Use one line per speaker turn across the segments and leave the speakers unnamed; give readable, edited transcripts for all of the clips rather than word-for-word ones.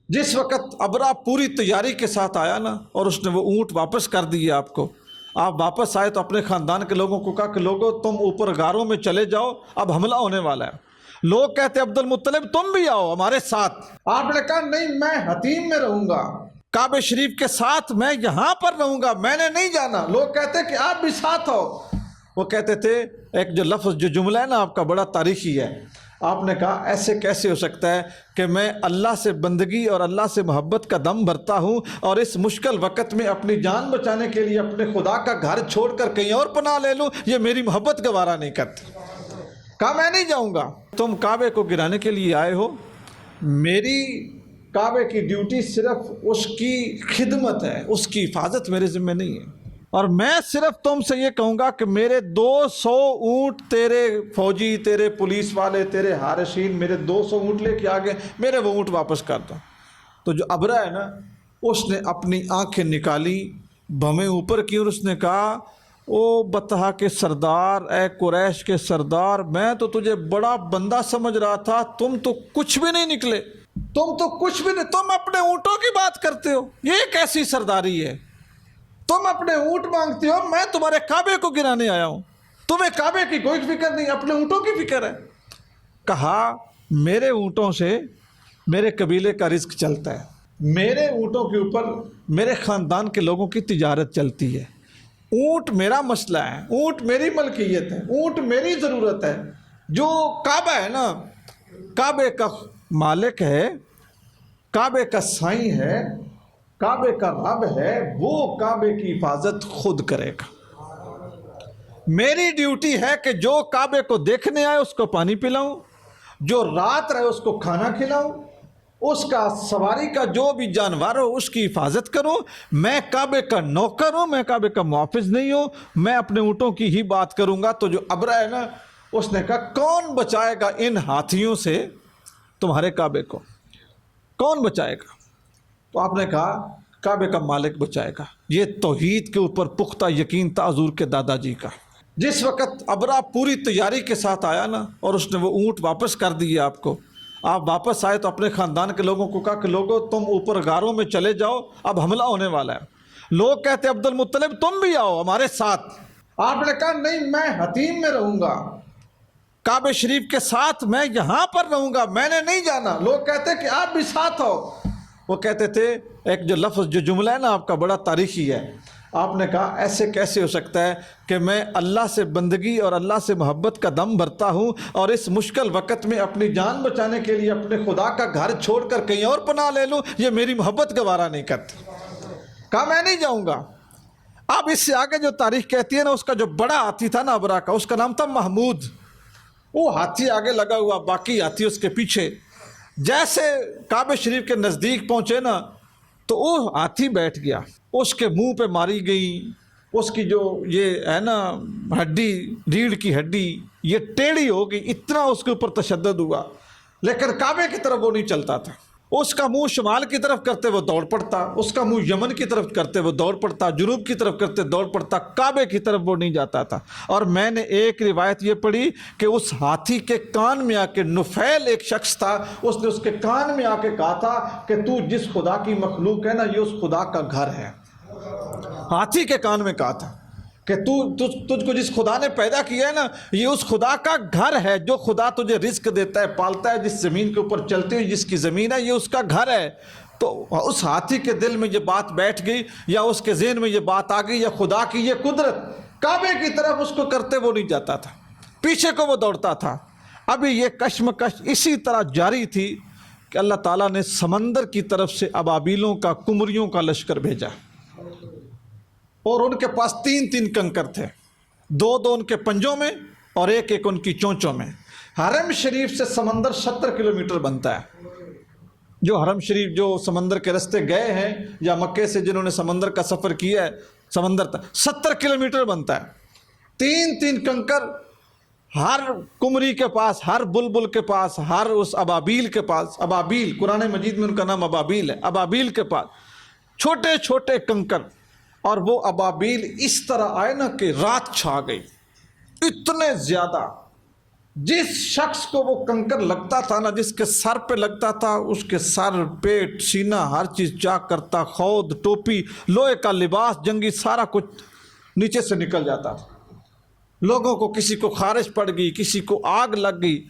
جس وقت ابرا پوری تیاری کے ساتھ آیا نا اور اس نے وہ اونٹ واپس کر دیے آپ کو، آپ واپس آئے تو اپنے خاندان کے لوگوں کو کہا کہ لوگوں تم اوپر غاروں میں چلے جاؤ، اب حملہ ہونے والا ہے۔ لوگ کہتے عبد المطلب تم بھی آؤ ہمارے ساتھ۔ آپ نے کہا نہیں، میں حتیم میں رہوں گا، کعبہ شریف کے ساتھ میں یہاں پر رہوں گا، میں نے نہیں جانا۔ لوگ کہتے کہ آپ بھی ساتھ ہو۔ وہ کہتے تھے ایک جو لفظ جو جملہ ہے نا آپ کا بڑا تاریخی ہے، آپ نے کہا ایسے کیسے ہو سکتا ہے کہ میں اللہ سے بندگی اور اللہ سے محبت کا دم بھرتا ہوں اور اس مشکل وقت میں اپنی جان بچانے کے لیے اپنے خدا کا گھر چھوڑ کر کہیں اور پناہ لے لوں، یہ میری محبت گوارا نہیں کرتی۔ کہا میں نہیں جاؤں گا۔ تم کعبے کو گرانے کے لیے آئے ہو، میری کعبے کی ڈیوٹی صرف اس کی خدمت ہے، اس کی حفاظت میرے ذمہ نہیں ہے، اور میں صرف تم سے یہ کہوں گا کہ میرے 200 اونٹ تیرے فوجی، تیرے پولیس والے، تیرے حارسین میرے 200 اونٹ لے کے آگے، میرے وہ اونٹ واپس کر دو۔ تو جو ابرا ہے نا اس نے اپنی آنکھیں نکالی، بھویں اوپر کی، اور اس نے کہا او بطحا کے سردار، اے قریش کے سردار، میں تو تجھے بڑا بندہ سمجھ رہا تھا، تم تو کچھ بھی نہیں نکلے، تم تو کچھ بھی نہیں، تم اپنے اونٹوں کی بات کرتے ہو، یہ کیسی سرداری ہے؟ تم اپنے اونٹ مانگتے ہو، میں تمہارے کعبے کو گرانے آیا ہوں، تمہیں کعبے کی کوئی فکر نہیں، اپنے اونٹوں کی فکر ہے۔ کہا میرے اونٹوں سے میرے قبیلے کا رزق چلتا ہے، میرے اونٹوں کے اوپر میرے خاندان کے لوگوں کی تجارت چلتی ہے، اونٹ میرا مسئلہ ہے، اونٹ میری ملکیت ہے، اونٹ میری ضرورت ہے۔ جو کعبہ ہے نا، کعبے کا مالک ہے، کعبے کا سائیں ہے، کعبے کا رب ہے، وہ کعبے کی حفاظت خود کرے گا۔ میری ڈیوٹی ہے کہ جو کعبے کو دیکھنے آئے اس کو پانی پلاؤں، جو رات رہے اس کو کھانا کھلاؤں، اس کا سواری کا جو بھی جانور ہو اس کی حفاظت کروں۔ میں کعبے کا نوکر ہوں، میں کعبے کا محافظ نہیں ہوں، میں اپنے اونٹوں کی ہی بات کروں گا۔ تو جو ابرا ہے نا اس نے کہا کون بچائے گا ان ہاتھیوں سے تمہارے کعبے کو، کون بچائے گا؟ تو آپ نے کہا کعبے کا مالک بچائے گا۔ یہ توحید کے اوپر پختہ یقین تھا حضور کے دادا جی کا۔ جس وقت ابرا پوری تیاری کے ساتھ آیا نا اور اس نے وہ اونٹ واپس کر دیے آپ کو، آپ واپس آئے تو اپنے خاندان کے لوگوں کو کہا کہ لوگوں تم اوپر غاروں میں چلے جاؤ، اب حملہ ہونے والا ہے۔ لوگ کہتے عبد المطلب تم بھی آؤ ہمارے ساتھ۔ آپ نے کہا نہیں، میں حتیم میں رہوں گا، کعبہ شریف کے ساتھ میں یہاں پر رہوں گا، میں نے نہیں جانا۔ لوگ کہتے کہ آپ بھی ساتھ ہو۔ وہ کہتے تھے ایک جو لفظ جو جملہ ہے نا آپ کا بڑا تاریخی ہے، آپ نے کہا ایسے کیسے ہو سکتا ہے کہ میں اللہ سے بندگی اور اللہ سے محبت کا دم بھرتا ہوں اور اس مشکل وقت میں اپنی جان بچانے کے لیے اپنے خدا کا گھر چھوڑ کر کہیں اور پناہ لے لوں، یہ میری محبت گوارا نہیں کرتی۔ کہا میں نہیں جاؤں گا۔ اب اس سے آگے جو تاریخ کہتی ہے نا، اس کا جو بڑا ہاتھی تھا نا ابرا کا، اس کا نام تھا محمود۔ وہ ہاتھی آگے لگا ہوا، باقی ہاتھی اس کے پیچھے۔ جیسے کعبہ شریف کے نزدیک پہنچے نا تو وہ ہاتھی بیٹھ گیا، اس کے منہ پہ ماری گئی، اس کی جو یہ ہے نا ہڈی، ریڑھ کی ہڈی، یہ ٹیڑھی ہو گئی، اتنا اس کے اوپر تشدد ہوا، لیکن کعبے کی طرف وہ نہیں چلتا تھا۔ اس کا منہ شمال کی طرف کرتے وہ دوڑ پڑتا، اس کا منہ یمن کی طرف کرتے وہ دوڑ پڑتا، جنوب کی طرف کرتے دوڑ پڑتا، کعبے کی طرف وہ نہیں جاتا تھا۔ اور میں نے ایک روایت یہ پڑھی کہ اس ہاتھی کے کان میں آ کے، نفیل ایک شخص تھا، اس نے اس کے کان میں آ کے کہا تھا کہ تو جس خدا کی مخلوق ہے نا، یہ اس خدا کا گھر ہے۔ ہاتھی کے کان میں کہا تھا کہ تجھ کو جس خدا نے پیدا کیا ہے نا، یہ اس خدا کا گھر ہے، جو خدا تجھے رزق دیتا ہے، پالتا ہے، جس زمین کے اوپر چلتی ہوئی جس کی زمین ہے، یہ اس کا گھر ہے۔ تو اس ہاتھی کے دل میں یہ بات بیٹھ گئی، یا اس کے ذہن میں یہ بات آ گئی، یا خدا کی یہ قدرت، کعبے کی طرف اس کو کرتے وہ نہیں جاتا تھا، پیچھے کو وہ دوڑتا تھا۔ ابھی یہ کشمکش اسی طرح جاری تھی کہ اللہ تعالیٰ نے سمندر کی طرف سے ابابیلوں کا، کمریوں کا لشکر بھیجا، اور ان کے پاس 3 کنکر تھے، 2 ان کے پنجوں میں اور ایک ان کی چونچوں میں۔ حرم شریف سے سمندر 70 کلومیٹر بنتا ہے۔ جو حرم شریف جو سمندر کے رستے گئے ہیں، یا مکے سے جنہوں نے سمندر کا سفر کیا ہے، سمندر تک 70 کلومیٹر بنتا ہے۔ 3 کنکر ہر کمری کے پاس، ہر بلبل کے پاس، ہر اس ابابیل کے پاس، ابابیل قرآن مجید میں ان کا نام ابابیل ہے، ابابیل کے پاس چھوٹے چھوٹے کنکر، اور وہ ابابیل اس طرح آئے نا کہ رات چھا گئی، اتنے زیادہ جس شخص کو وہ کنکر لگتا تھا نا، جس کے سر پہ لگتا تھا، اس کے سر، پیٹ، سینہ، ہر چیز چاک کرتا، خود، ٹوپی، لوہے کا لباس جنگی، سارا کچھ نیچے سے نکل جاتا تھا۔ لوگوں کو، کسی کو خارش پڑ گئی، کسی کو آگ لگ گئی،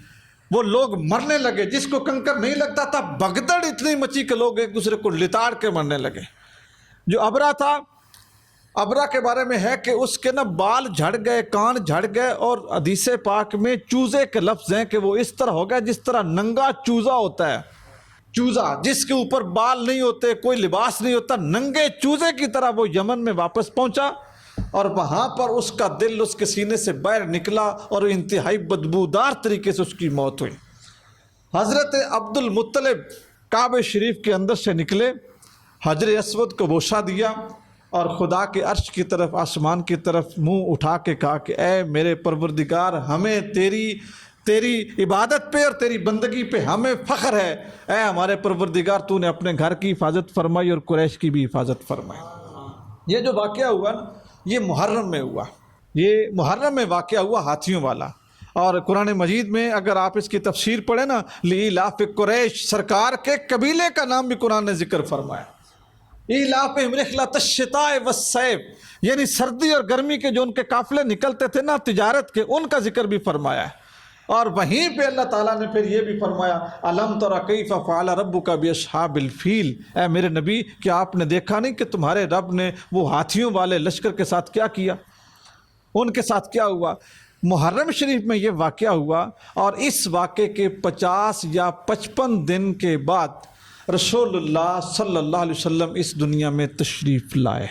وہ لوگ مرنے لگے۔ جس کو کنکر نہیں لگتا تھا، بھگدڑ اتنی مچی کہ لوگ ایک دوسرے کو لتاڑ کے مرنے لگے۔ جو ابرا تھا، ابرا کے بارے میں ہے کہ اس کے نا بال جھڑ گئے، کان جھڑ گئے، اور حدیث پاک میں چوزے کے لفظ ہیں کہ وہ اس طرح ہو گیا جس طرح ننگا چوزا ہوتا ہے۔ چوزا جس کے اوپر بال نہیں ہوتے، کوئی لباس نہیں ہوتا، ننگے چوزے کی طرح وہ یمن میں واپس پہنچا، اور وہاں پر اس کا دل اس کے سینے سے باہر نکلا اور انتہائی بدبودار طریقے سے اس کی موت ہوئی۔ حضرت عبد المطلب کعبہ شریف کے اندر سے نکلے، حجر اسود کو بوسہ دیا، اور خدا کے عرش کی طرف، آسمان کی طرف منہ اٹھا کے کہا کہ اے میرے پروردگار، ہمیں تیری عبادت پہ اور تیری بندگی پہ ہمیں فخر ہے۔ اے ہمارے پروردگار، تو نے اپنے گھر کی حفاظت فرمائی اور قریش کی بھی حفاظت فرمائی۔ یہ جو واقعہ ہوا نا، یہ محرم میں ہوا، یہ محرم میں واقعہ ہوا، ہاتھیوں والا۔ اور قرآن مجید میں اگر آپ اس کی تفسیر پڑھیں نا، لإیلاف قریش، سرکار کے قبیلے کا نام بھی قرآن نے ذکر فرمایا۔ ایلافہم رحلۃ الشتاء والصیف، یعنی سردی اور گرمی کے جو ان کے قافلے نکلتے تھے نا تجارت کے، ان کا ذکر بھی فرمایا ہے۔ اور وہیں پہ اللہ تعالیٰ نے پھر یہ بھی فرمایا، الم تر کیف فعل ربک باصحاب الفیل، اے میرے نبی کیا آپ نے دیکھا نہیں کہ تمہارے رب نے وہ ہاتھیوں والے لشکر کے ساتھ کیا کیا، ان کے ساتھ کیا ہوا۔ محرم شریف میں یہ واقعہ ہوا، اور اس واقعے کے 50 یا 55 دن کے بعد رسول اللہ صلی اللہ علیہ وسلم اس دنیا میں تشریف لائے۔